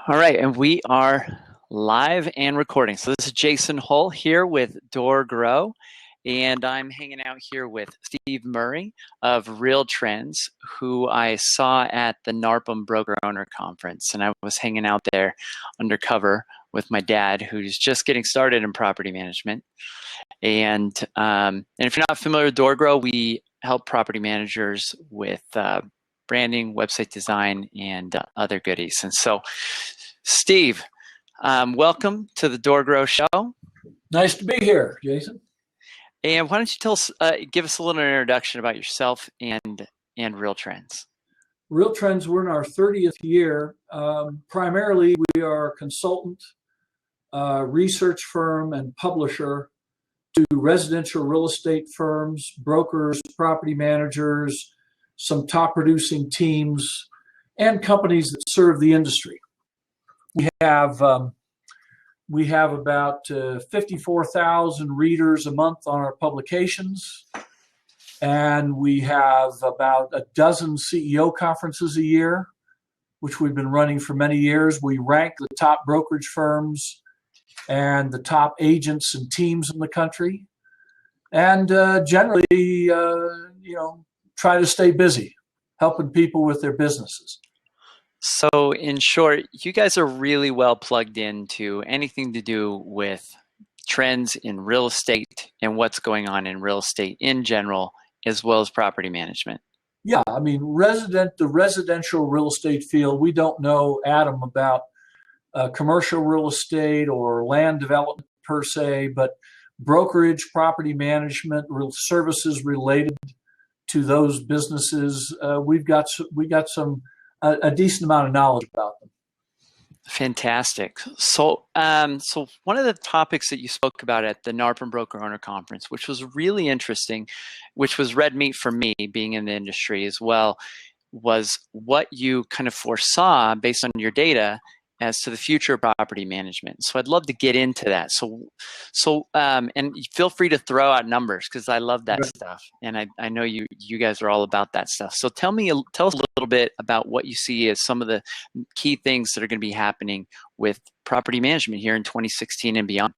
All right, and we are live and recording. So this is Jason Hull here with DoorGrow, and I'm hanging out here with Steve Murray of Real Trends, who I saw at the NARPM Broker Owner Conference, and I was hanging out there undercover with my dad, who's just getting started in property management. And if you're not familiar with DoorGrow, we help property managers with branding, website design, and other goodies. And so, Steve, welcome to the DoorGrow show. Nice to be here, Jason. And why don't you tell us, give us a little introduction about yourself and Real Trends. Real Trends, we're in our 30th year. Primarily, we are a consultant, research firm, and publisher to residential real estate firms, brokers, property managers, some top producing teams, and companies that serve the industry. We have about 54,000 readers a month on our publications, and we have about a dozen CEO conferences a year, which we've been running for many years. We rank the top brokerage firms and the top agents and teams in the country, and generally, try to stay busy, helping people with their businesses. So in short, you guys are really well plugged into anything to do with trends in real estate and what's going on in real estate in general, as well as property management. Yeah, I mean, the residential real estate field, we don't know atom about commercial real estate or land development per se, but brokerage, property management, real services related to those businesses, we got a decent amount of knowledge about them. Fantastic. So one of the topics that you spoke about at the NARPM Broker Owner Conference, which was really interesting, which was red meat for me being in the industry as well, was what you kind of foresaw based on your data as to the future of property management. So I'd love to get into that. And feel free to throw out numbers because I love that stuff, and I know you guys are all about that stuff. So tell us a little bit about what you see as some of the key things that are going to be happening with property management here in 2016 and beyond.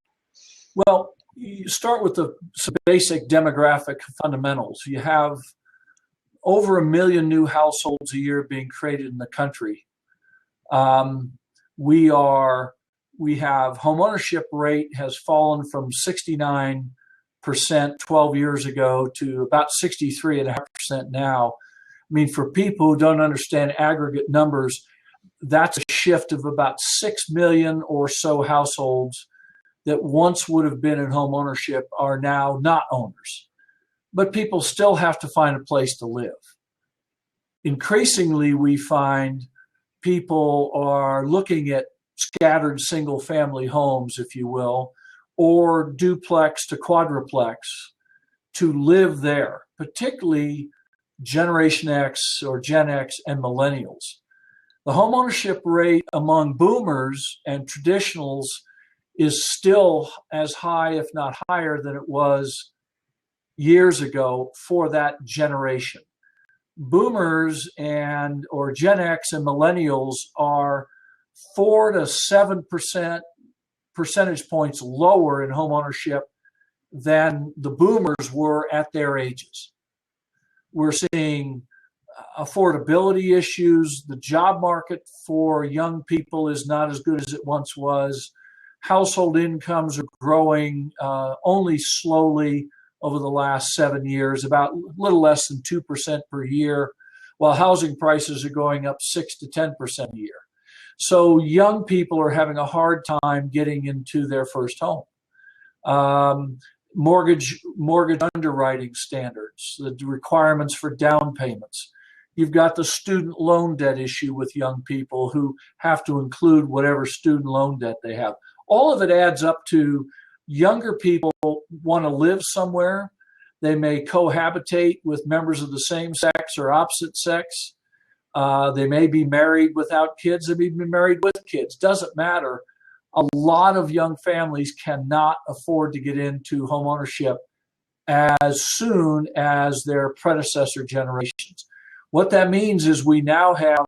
Well, you start with some basic demographic fundamentals. You have over 1 million new households a year being created in the country. We have homeownership rate has fallen from 69% 12 years ago to about 63.5% now. I mean, for people who don't understand aggregate numbers, that's a shift of about 6 million or so households that once would have been in homeownership are now not owners. But people still have to find a place to live. Increasingly, we find people are looking at scattered single-family homes, if you will, or duplex to quadruplex to live there, particularly Generation X or Gen X and millennials. The homeownership rate among boomers and traditionals is still as high, if not higher, than it was years ago for that generation. Boomers or Gen X and millennials are 4 to 7% percentage points lower in home ownership than the boomers were at their ages. We're seeing affordability issues. The job market for young people is not as good as it once was. Household incomes are growing only slowly over the last 7 years, about a little less than 2% per year, while housing prices are going up 6 to 10% a year. So young people are having a hard time getting into their first home. Mortgage underwriting standards, the requirements for down payments. You've got the student loan debt issue with young people who have to include whatever student loan debt they have. All of it adds up to younger people want to live somewhere. They may cohabitate with members of the same sex or opposite sex. They may be married without kids. They may be married with kids. Doesn't matter. A lot of young families cannot afford to get into home ownership as soon as their predecessor generations. What that means is we now have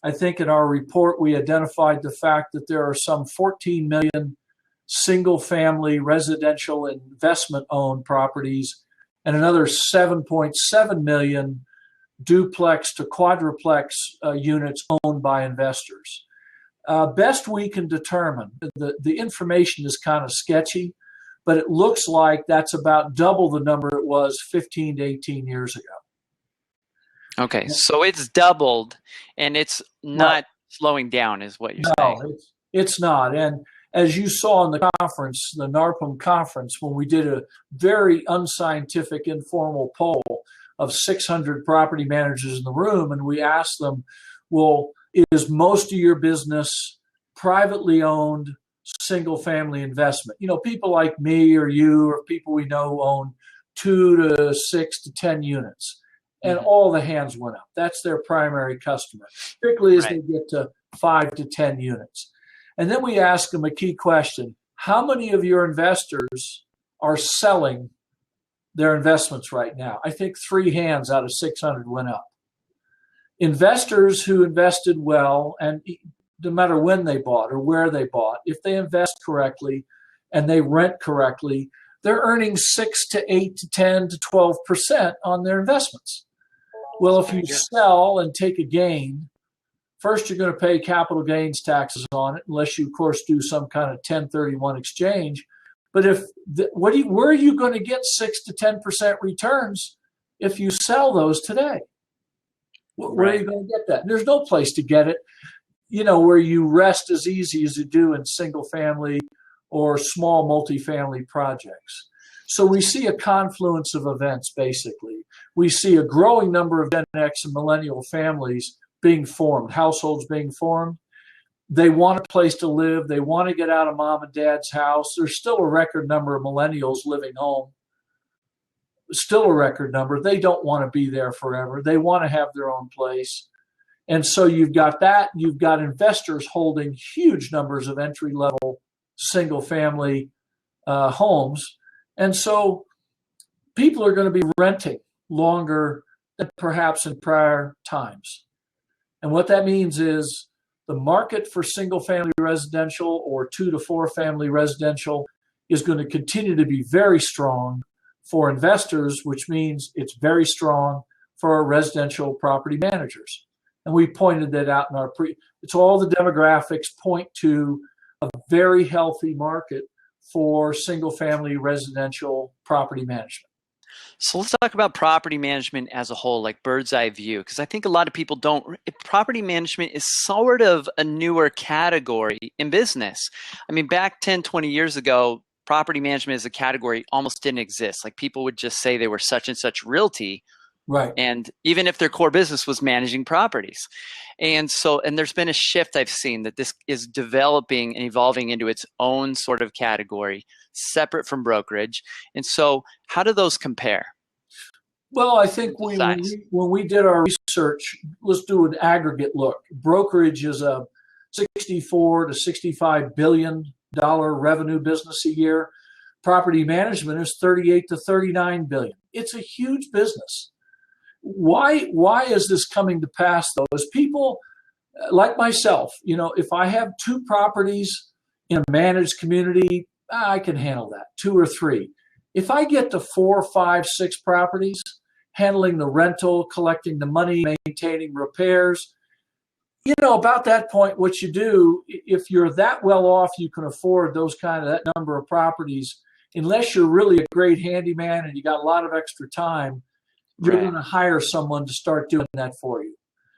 I think in our report, we identified the fact that there are some 14 million single-family residential investment-owned properties and another 7.7 million duplex to quadruplex units owned by investors. Best we can determine, the information is kind of sketchy, but it looks like that's about double the number it was 15 to 18 years ago. Okay, so it's doubled, and it's not slowing down, is what you're saying. No, it's not. And as you saw in the conference, the NARPM conference, when we did a very unscientific informal poll of 600 property managers in the room, and we asked them, well, is most of your business privately owned single family investment? You know, people like me or you or people we know own 2 to 6 to 10 units. And all the hands went up. That's their primary customer, particularly as they get to 5 to 10 units. And then we ask them a key question. How many of your investors are selling their investments right now? I think 3 hands out of 600 went up. Investors who invested well, and no matter when they bought or where they bought, if they invest correctly and they rent correctly, they're earning 6 to 8 to 10 to 12% on their investments. Well, if you sell and take a gain, first you're going to pay capital gains taxes on it, unless you, of course, do some kind of 1031 exchange. But where are you going to get 6 to 10% returns if you sell those today? Where are you going to get that? And there's no place to get it, you know, where you rest as easy as you do in single family or small multifamily projects. So we see a confluence of events, basically. We see a growing number of Gen X and millennial families being formed, households being formed. They want a place to live. They want to get out of mom and dad's house. There's still a record number of millennials living home. Still a record number. They don't want to be there forever. They want to have their own place. And so you've got that. You've got investors holding huge numbers of entry-level single-family homes. And so people are going to be renting longer than perhaps in prior times. And what that means is the market for single-family residential or 2 to 4 family residential is going to continue to be very strong for investors, which means it's very strong for our residential property managers. And we pointed that out in our it's all the demographics point to a very healthy market for single-family residential property management. So let's talk about property management as a whole, like bird's eye view, because I think a lot of people don't. Property management is sort of a newer category in business. I mean, back 10, 20 years ago, property management as a category almost didn't exist. Like people would just say they were such and such realty. Right. And even if their core business was managing properties. And there's been a shift I've seen that this is developing and evolving into its own sort of category, separate from brokerage. And so how do those compare? Well, I think when we did our research, let's do an aggregate look. Brokerage is a $64 to $65 billion revenue business a year. Property management is $38 to $39 billion. It's a huge business. Why is this coming to pass, though? As people like myself, you know, if I have 2 properties in a managed community, I can handle that, 2 or 3. If I get to 4, 5, 6 properties, handling the rental, collecting the money, maintaining repairs, you know, about that point, what you do, if you're that well off, you can afford that number of properties, unless you're really a great handyman and you got a lot of extra time, you're going to hire someone to start doing that for you,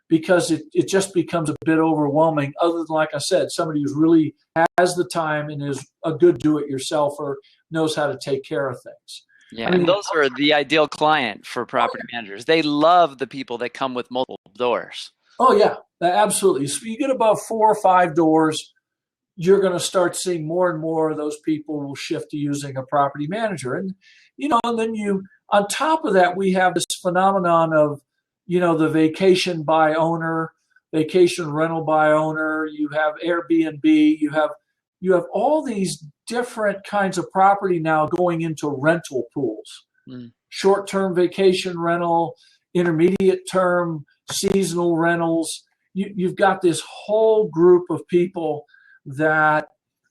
because it just becomes a bit overwhelming, other than, like I said, somebody who really has the time and is a good do-it-yourselfer, knows how to take care of things. Yeah, I mean, and those are the ideal client for property managers. They love the people that come with multiple doors. Oh, yeah, absolutely. So you get above 4 or 5 doors, you're going to start seeing more and more of those people will shift to using a property manager. And, you know, and then on top of that, we have this phenomenon of, you know, the vacation by owner, vacation rental by owner. You have Airbnb. You have all these different kinds of property now going into rental pools. Short-term vacation rental, intermediate term, seasonal rentals. you've got this whole group of people that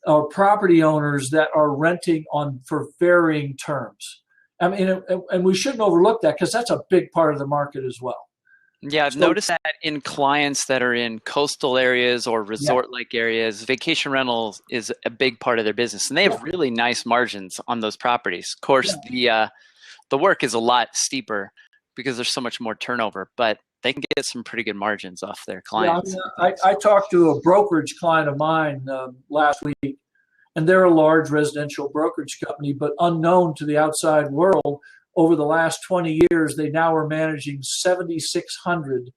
are property owners that are renting on for varying terms. I mean, and we shouldn't overlook that because that's a big part of the market as well. Yeah, I've noticed that in clients that are in coastal areas or resort-like areas, vacation rentals is a big part of their business, and they have really nice margins on those properties. Of course, the work is a lot steeper because there's so much more turnover, but they can get some pretty good margins off their clients. Yeah, I talked to a brokerage client of mine last week, and they're a large residential brokerage company, but unknown to the outside world. Over the last 20 years, they now are managing 7,600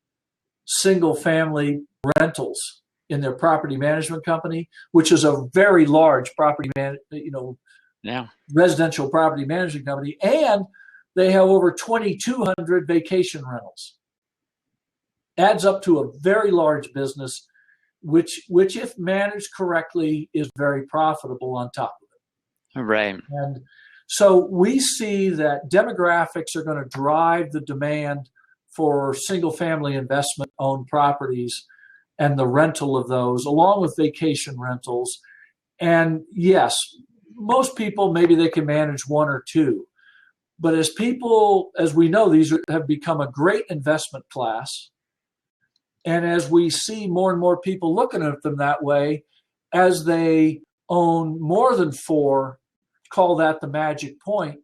single-family rentals in their property management company, which is a very large residential property management company, and they have over 2,200 vacation rentals. Adds up to a very large business, which if managed correctly, is very profitable on top of it. Right. And so we see that demographics are going to drive the demand for single-family investment-owned properties and the rental of those, along with vacation rentals. And yes, most people, maybe they can manage one or two. But as we know, these have become a great investment class. And as we see more and more people looking at them that way, as they own more than four, call that the magic point,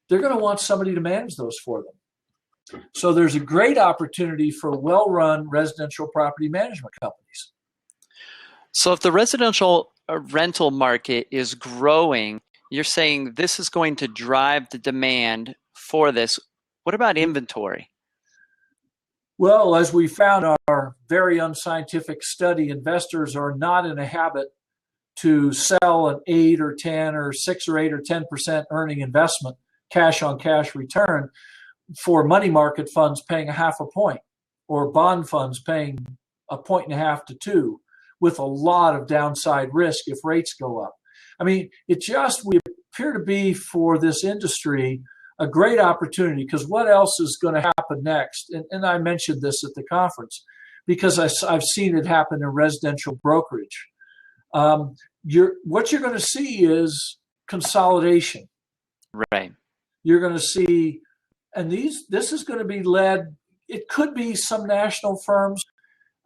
they're going to want somebody to manage those for them. So there's a great opportunity for well-run residential property management companies. So if the residential rental market is growing, you're saying this is going to drive the demand for this. What about inventory? Well, as we found in our very unscientific study, investors are not in a habit to sell an 8 or 10 or 6 or 8 or 10% earning investment, cash on cash return, for money market funds paying 0.5 point or bond funds paying 1.5 to 2 with a lot of downside risk if rates go up. I mean, we appear to be for this industry a great opportunity, because what else is going to happen next? And I mentioned this at the conference because I've seen it happen in residential brokerage. What you're going to see is consolidation. Right. You're going to see, and this is going to be led, it could be some national firms.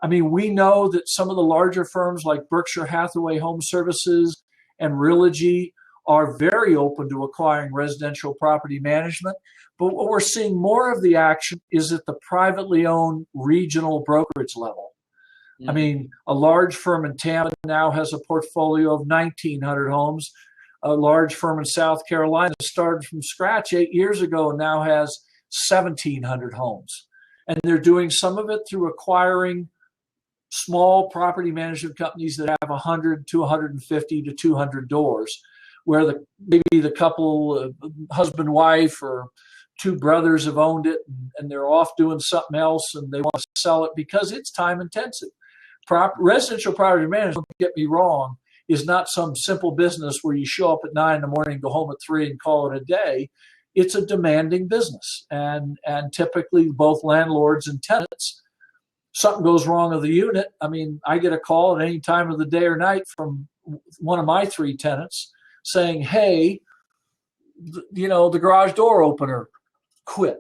I mean, we know that some of the larger firms like Berkshire Hathaway Home Services and Realogy are very open to acquiring residential property management. But what we're seeing more of the action is at the privately owned regional brokerage level. I mean, a large firm in Tampa now has a portfolio of 1,900 homes. A large firm in South Carolina started from scratch 8 years ago and now has 1,700 homes. And they're doing some of it through acquiring small property management companies that have 100 to 150 to 200 doors, where maybe the couple, husband, wife, or two brothers have owned it and they're off doing something else and they want to sell it because it's time intensive. Residential property management, don't get me wrong, is not some simple business where you show up at 9 in the morning, go home at 3 and call it a day. It's a demanding business. And typically both landlords and tenants, something goes wrong with the unit. I mean, I get a call at any time of the day or night from one of my 3 tenants saying, hey, the garage door opener quit.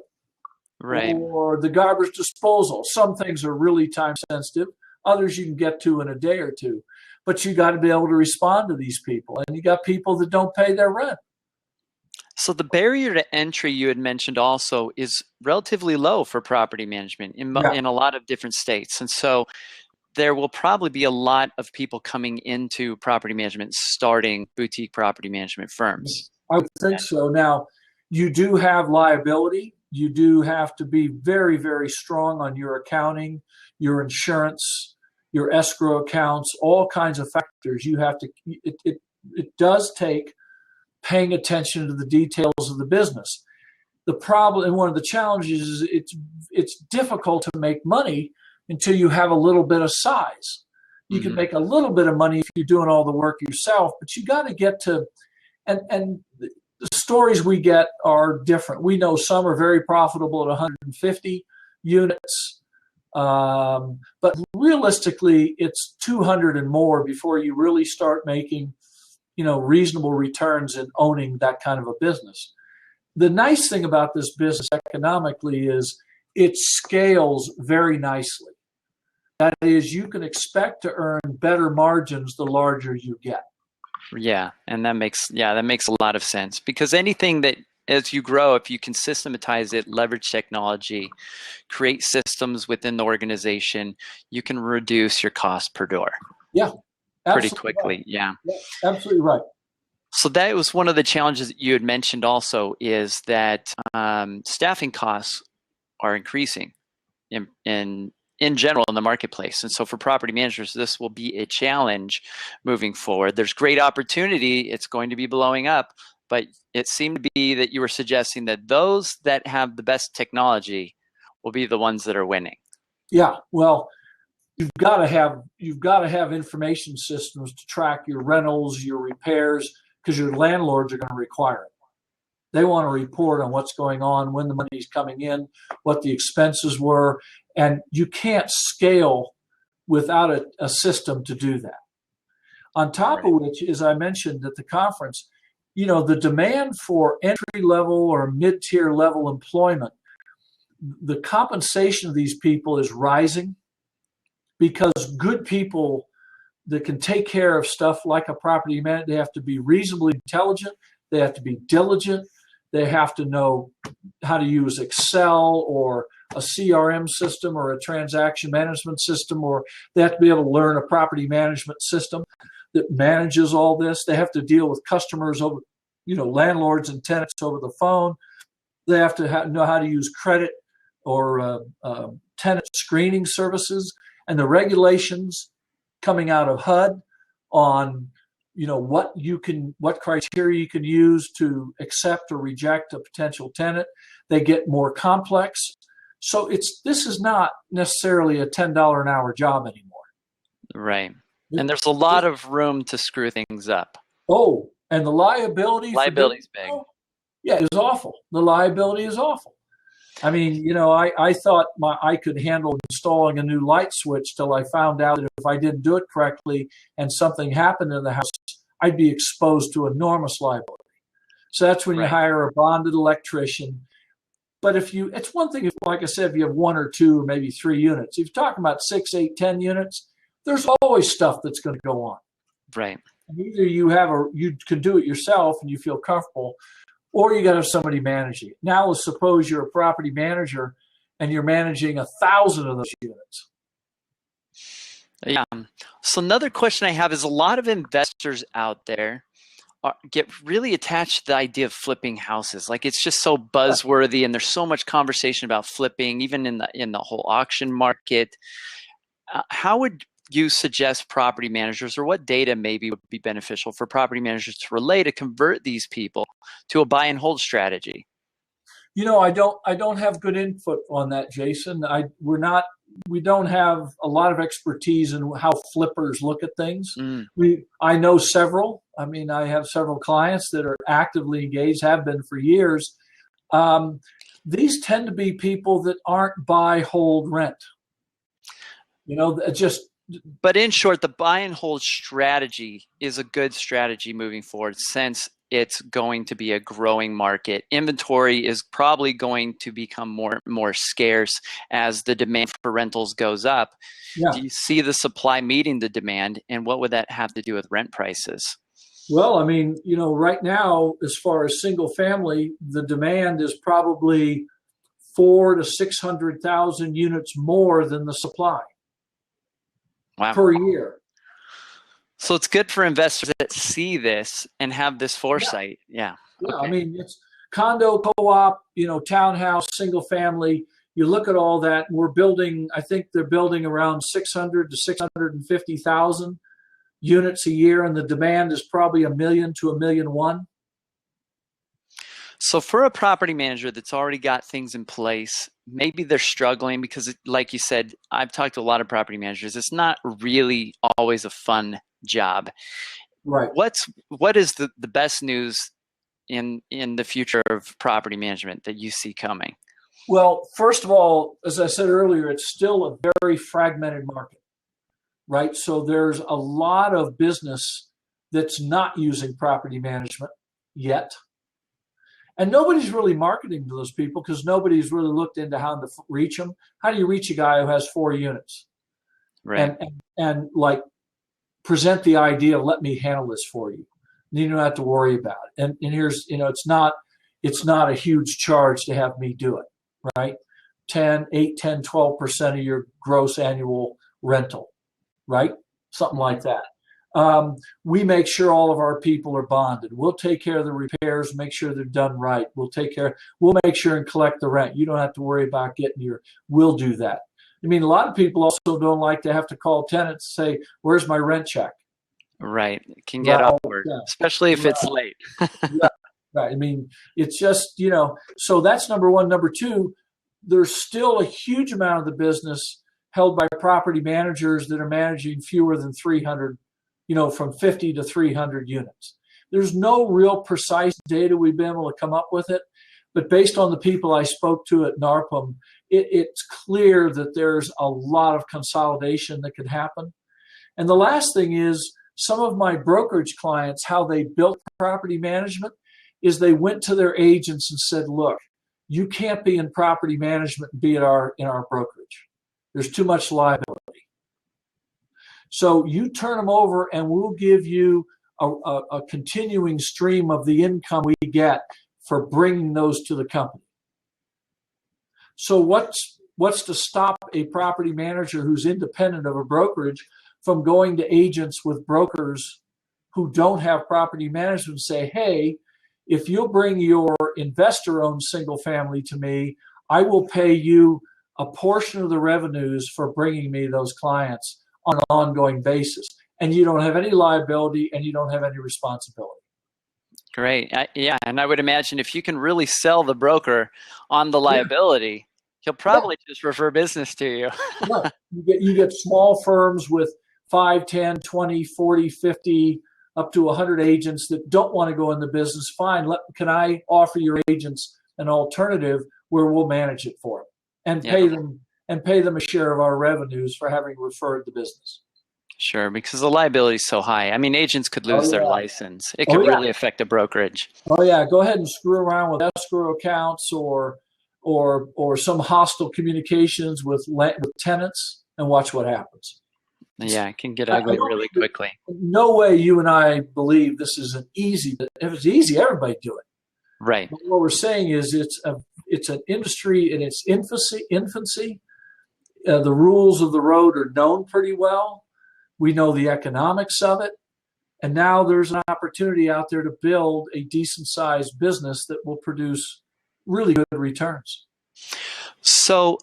Right. Or the garbage disposal. Some things are really time sensitive. Others you can get to in a day or two. But you got to be able to respond to these people. And you got people that don't pay their rent. So the barrier to entry you had mentioned also is relatively low for property management in a lot of different states. And so there will probably be a lot of people coming into property management starting boutique property management firms. I would think so. Now, you do have liability. You do have to be very, very strong on your accounting, your insurance, your escrow accounts, all kinds of factors. You have to, it does take paying attention to the details of the business. The problem, and one of the challenges, is it's difficult to make money until you have a little bit of size. You can make a little bit of money if you're doing all the work yourself, but you got to get to, and the stories we get are different. We know some are very profitable at 150 units. But realistically, it's 200 and more before you really start making, reasonable returns in owning that kind of a business. The nice thing about this business economically is it scales very nicely. That is, you can expect to earn better margins the larger you get. Yeah, and that makes a lot of sense, because anything that, as you grow, if you can systematize it, leverage technology, create systems within the organization, you can reduce your cost per door. Yeah, pretty absolutely quickly. right. Yeah. Yeah, absolutely right. So that was one of the challenges that you had mentioned also, is that staffing costs are increasing in general in the marketplace. And so for property managers, this will be a challenge moving forward. There's great opportunity. It's going to be blowing up. But it seemed to be that you were suggesting that those that have the best technology will be the ones that are winning. Yeah, well, you've got to have information systems to track your rentals, your repairs, because your landlords are going to require it. They want to report on what's going on, when the money's coming in, what the expenses were, and you can't scale without a system to do that. On top of which, as I mentioned at the conference, the demand for entry level or mid-tier level employment, the compensation of these people is rising, because good people that can take care of stuff like a property manager, they have to be reasonably intelligent, they have to be diligent, they have to know how to use Excel or a CRM system or a transaction management system, or they have to be able to learn a property management system that manages all this. They have to deal with customers over, landlords and tenants over the phone. They have to know how to use credit or tenant screening services, and the regulations coming out of HUD on what criteria you can use to accept or reject a potential tenant. They get more complex. So this is not necessarily a $10 an hour job anymore. Right. And there's a lot of room to screw things up. Oh, and the liability's big. Yeah, is awful. The liability is awful. I mean, I thought I could handle installing a new light switch till I found out that if I didn't do it correctly and something happened in the house, I'd be exposed to enormous liability. So that's when you hire a bonded electrician. But it's one thing if, like I said, if you have one or two or maybe 3 units. If you're talking about 6, 8, 10 units, there's always stuff that's going to go on. Right. And either you can do it yourself and you feel comfortable, or you got to have somebody managing it. Now, let's suppose you're a property manager and you're managing 1,000 of those units. Yeah. So another question I have is, a lot of investors out there get really attached to the idea of flipping houses. Like, it's just so buzzworthy, and there's so much conversation about flipping, even in the whole auction market. How would you suggest property managers, or what data maybe would be beneficial for property managers to relay to convert these people to a buy and hold strategy? I don't have good input on that, Jason. We don't have a lot of expertise in how flippers look at things. I know several. I mean, I have several clients that are actively engaged, have been for years. These tend to be people that aren't buy, hold, rent. But in short, the buy and hold strategy is a good strategy moving forward, since it's going to be a growing market. Inventory is probably going to become more scarce as the demand for rentals goes up. Yeah. Do you see the supply meeting the demand, and what would that have to do with rent prices? Well, I mean, right now, as far as single family, the demand is probably 400,000 to 600,000 units more than the supply. Wow. Per year. So it's good for investors that see this and have this foresight. Yeah. Yeah. Okay. I mean, it's condo, co-op, townhouse, single family. You look at all that, and I think they're building around 600 to 650,000 units a year, and the demand is probably 1 million to 1.1 million. So for a property manager that's already got things in place, maybe they're struggling because, like you said, I've talked to a lot of property managers. It's not really always a fun job. Right. What is the best news in the future of property management that you see coming? Well, first of all, as I said earlier, it's still a very fragmented market, right? So there's a lot of business that's not using property management yet. And nobody's really marketing to those people because nobody's really looked into how to reach them. How do you reach a guy who has 4 units? Right. And like present the idea of let me handle this for you. You don't have to worry about it. And here's, it's not a huge charge to have me do it, right? 12% of your gross annual rental, right? Something like that. We make sure all of our people are bonded. We'll take care of the repairs, make sure they're done right. We'll make sure and collect the rent. You don't have to worry about we'll do that. I mean, a lot of people also don't like to have to call tenants and say, where's my rent check? Right. It can get awkward, especially if it's late. Right. I mean, it's just, so that's number one. Number two, there's still a huge amount of the business held by property managers that are managing fewer than 300, from 50 to 300 units. There's no real precise data we've been able to come up with it, but based on the people I spoke to at NARPM, it's clear that there's a lot of consolidation that could happen. And the last thing is some of my brokerage clients, how they built property management is they went to their agents and said, look, you can't be in property management and be in our brokerage. There's too much liability. So you turn them over and we'll give you a continuing stream of the income we get for bringing those to the company. So what's to stop a property manager who's independent of a brokerage from going to agents with brokers who don't have property management and say, hey, if you'll bring your investor-owned single family to me, I will pay you a portion of the revenues for bringing me those clients on an ongoing basis. And you don't have any liability and you don't have any responsibility. Great. And I would imagine if you can really sell the broker on the liability, he'll probably just refer business to you. Right. You get small firms with 5, 10, 20, 40, 50, up to 100 agents that don't want to go in the business. Fine. Can I offer your agents an alternative where we'll manage it for them and pay them a share of our revenues for having referred the business? Sure, because the liability is so high. I mean, agents could lose their license. It could really affect a brokerage. Oh yeah, go ahead and screw around with escrow accounts or some hostile communications with tenants and watch what happens. Yeah, it can get ugly really quickly. No way you and I believe this isn't easy. If it's easy, everybody do it. Right. But what we're saying is it's an industry in its infancy. The rules of the road are known pretty well. We know the economics of it. And now there's an opportunity out there to build a decent-sized business that will produce really good returns. So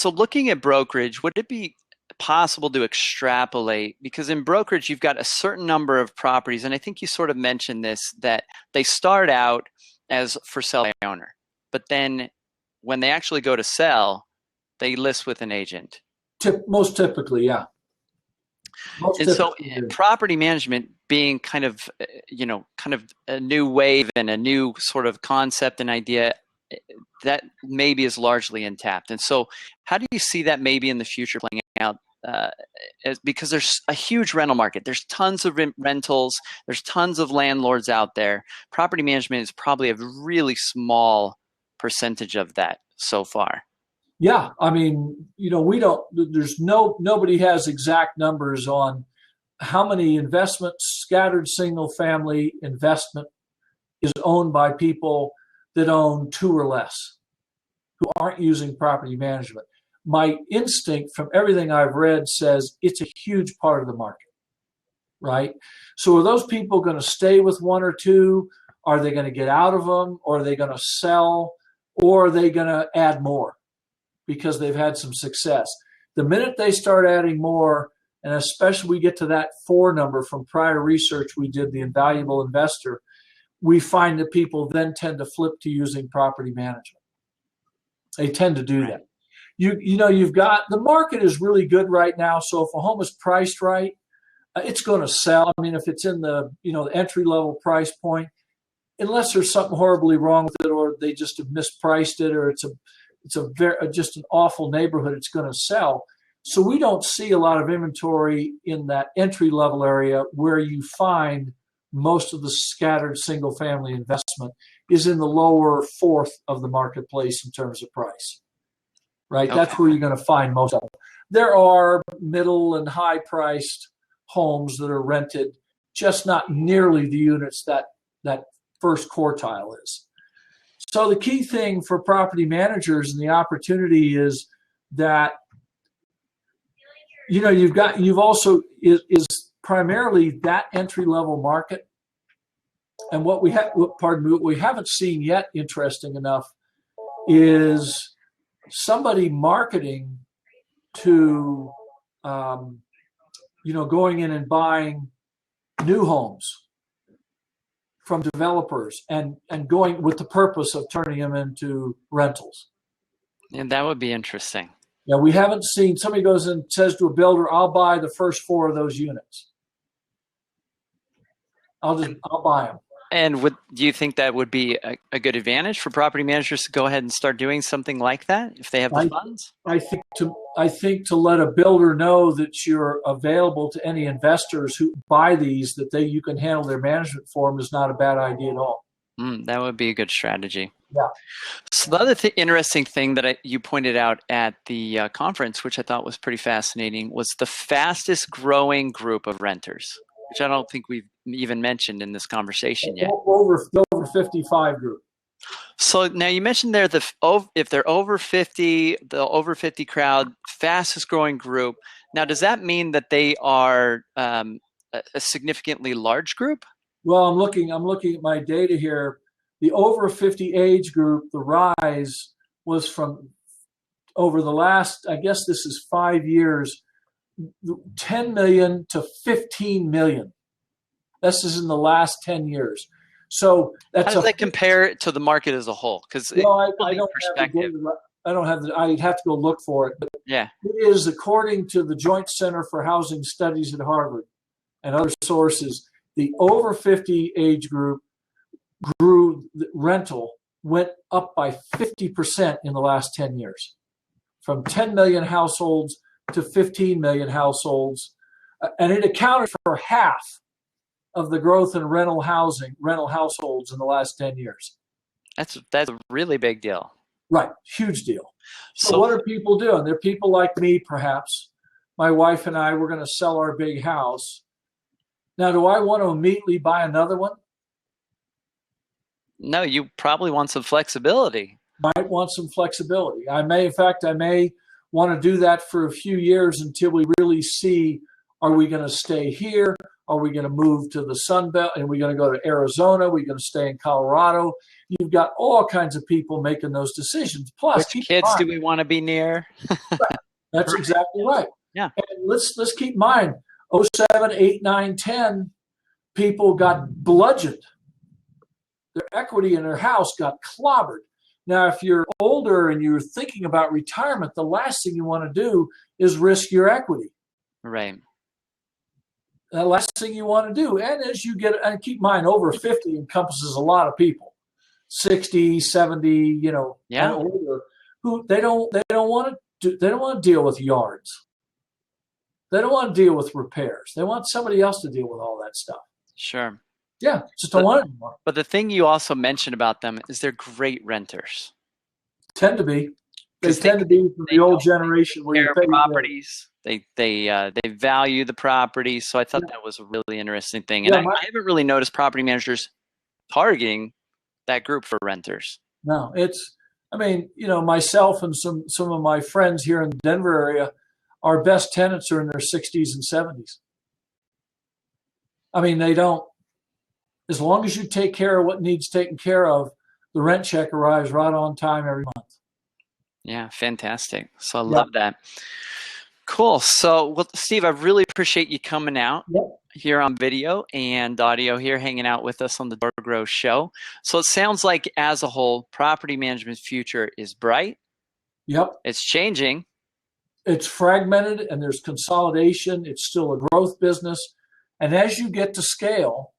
looking at brokerage, would it be possible to extrapolate? Because in brokerage, you've got a certain number of properties, and I think you sort of mentioned this, that they start out as for sale by owner, but then when they actually go to sell, they list with an agent. Most typically, yeah. Property management being kind of a new wave and a new sort of concept and idea that maybe is largely untapped. And so how do you see that maybe in the future playing out? Because there's a huge rental market. There's tons of rentals. There's tons of landlords out there. Property management is probably a really small percentage of that so far. Yeah, I mean, nobody has exact numbers on how many investments, scattered single family investment is owned by people that own 2 or less, who aren't using property management. My instinct from everything I've read says it's a huge part of the market, right? So are those people going to stay with 1 or 2? Are they going to get out of them? Or are they going to sell? Or are they going to add more because they've had some success? The minute they start adding more, and especially we get to that 4 number from prior research we did, the invaluable investor, we find that people then tend to flip to using property management. They tend to do that. You've got, the market is really good right now. So if a home is priced right, it's going to sell. I mean, if it's in the, the entry level price point, unless there's something horribly wrong with it, or they just have mispriced it, or it's just an awful neighborhood, it's going to sell. So we don't see a lot of inventory in that entry level area where you find most of the scattered single family investment is in the lower fourth of the marketplace in terms of price, right? Okay. That's where you're going to find most of them. There are middle and high priced homes that are rented, just not nearly the units that first quartile is. So the key thing for property managers and the opportunity is that, you know, you've also is primarily that entry level market. And what we haven't seen yet, interesting enough, is somebody marketing to, going in and buying new homes from developers and going with the purpose of turning them into rentals. And that would be interesting. Yeah, we haven't seen somebody goes and says to a builder, "I'll buy the first 4 of those units. I'll buy them." And do you think that would be a good advantage for property managers to go ahead and start doing something like that if they have the funds? I think to let a builder know that you're available to any investors who buy these, that you can handle their management for them, is not a bad idea at all. That would be a good strategy. Yeah. So the other interesting thing that you pointed out at the conference, which I thought was pretty fascinating, was the fastest growing group of renters, which I don't think we've even mentioned in this conversation yet. Over 55 group. So now you mentioned there if they're over 50, the over 50 crowd, fastest growing group. Now, does that mean that they are a significantly large group? Well, I'm looking at my data here. The over 50 age group, the rise was from over the last, I guess this is 5 years, 10 million to 15 million. This is in the last 10 years. So that's how does that compare to the market as a whole? Because I don't have I'd have to go look for it. But yeah, it is, according to the Joint Center for Housing Studies at Harvard and other sources, the over 50 age group rental went up by 50% in the last 10 years, from 10 million households to 15 million households, and it accounted for half of the growth in rental households in the last 10 years. That's a really big deal. Right, huge deal. So what are people doing? They're people like me, perhaps. My wife and I, we're going to sell our big house. Now, do I want to immediately buy another one? No, you probably want some flexibility. Might want some flexibility. I may want to do that for a few years until we really see, are we going to stay here? Are we going to move to the Sun Belt? Are we going to go to Arizona? Are we going to stay in Colorado? You've got all kinds of people making those decisions. Plus, which kids do we want to be near? Right. That's exactly right. Yeah. And let's keep in mind, 07, 8, 9, 10, people got bludgeoned. Their equity in their house got clobbered. Now, if you're older and you're thinking about retirement, the last thing you want to do is risk your equity. Right. The last thing you want to do. And as you get, and keep in mind, over 50 encompasses a lot of people, 60, 70, and older, who they don't want to deal with yards. They don't want to deal with repairs. They want somebody else to deal with all that stuff. Sure. Yeah, just don't want it anymore. But the thing you also mentioned about them is they're great renters. Tend to be. They tend to be from the old generation where you pay properties. They value the property. So I thought that was a really interesting thing. And I haven't really noticed property managers targeting that group for renters. No, myself and some of my friends here in the Denver area, our best tenants are in their 60s and 70s. I mean, they don't, as long as you take care of what needs taken care of, the rent check arrives right on time every month. Yeah, fantastic. So I love that. Cool. So, Steve, I really appreciate you coming out here on video and audio here, hanging out with us on the DoorGrow show. So it sounds like, as a whole, property management's future is bright. Yep. It's changing. It's fragmented and there's consolidation. It's still a growth business. And as you get to scale,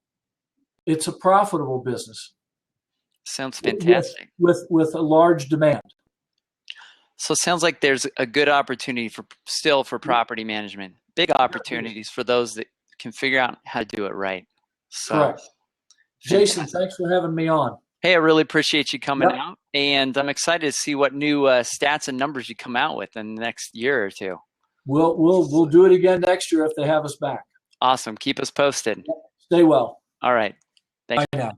it's a profitable business. Sounds with fantastic. with a large demand. So it sounds like there's a good opportunity for property management. Big opportunities for those that can figure out how to do it right. So Correct. Jason, fantastic. thanks for having me on. Hey, I really appreciate you coming Yep. out, and I'm excited to see what new stats and numbers you come out with in the next year or two. We'll do it again next year if they have us back. Awesome. Keep us posted. Stay well. All right. Thanks. Bye now.